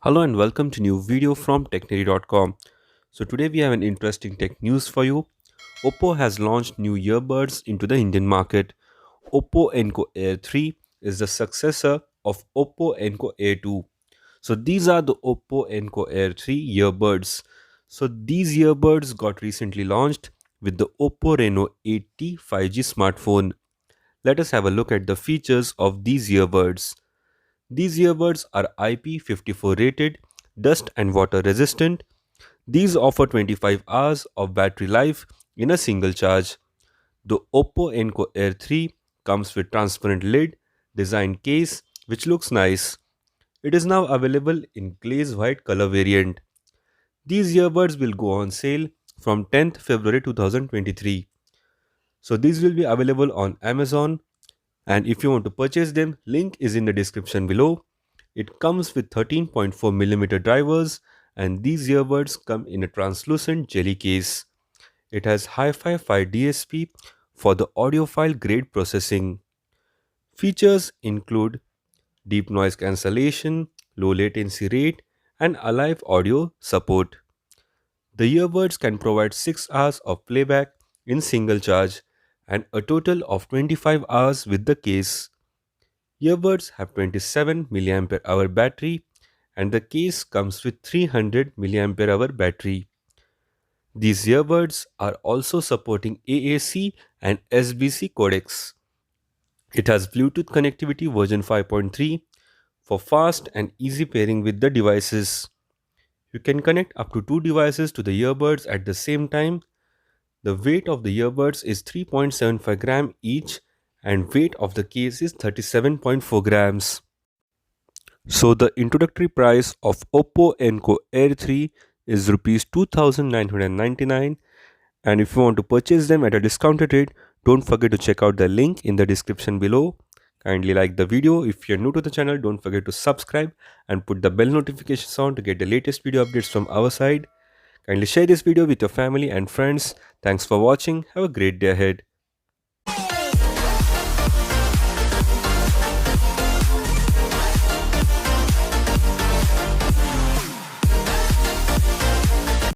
Hello and welcome to new video from Technary.com. So today we have an interesting tech news for you. Oppo has launched new earbuds into the Indian market. Oppo Enco Air 3 is the successor of Oppo Enco Air 2. So these are the Oppo Enco Air 3 earbuds. So these earbuds got recently launched with the Oppo Reno 8T 5G smartphone. Let us have a look at the features of these earbuds. These earbuds are IP54 rated, dust and water resistant. These offer 25 hours of battery life in a single charge. The Oppo Enco Air 3 comes with transparent lid, design case which looks nice. It is now available in glaze white color variant. These earbuds will go on sale from 10th February 2023. So these will be available on Amazon, and if you want to purchase them, link is in the description below. It comes with 13.4mm drivers, and these earbuds come in a translucent jelly case. It has Hi-Fi 5 DSP for the audiophile grade processing. Features include deep noise cancellation, low latency rate, and alive audio support. The earbuds can provide 6 hours of playback in single charge and a total of 25 hours with the case. Earbuds have 27 mAh battery and the case comes with 300 mAh battery. These earbuds are also supporting AAC and SBC codecs. It has Bluetooth connectivity version 5.3 for fast and easy pairing with the devices. You can connect up to two devices to the earbuds at the same time. The weight of the earbuds is 3.75 gram each and weight of the case is 37.4 grams. So the introductory price of Oppo Enco Air 3 is rupees 2999, and if you want to purchase them at a discounted rate, don't forget to check out the link in the description below. Kindly like the video. If you're new to the channel, don't forget to subscribe and put the bell notifications on to get the latest video updates from our side. Kindly share this video with your family and friends. Thanks for watching. Have a great day ahead.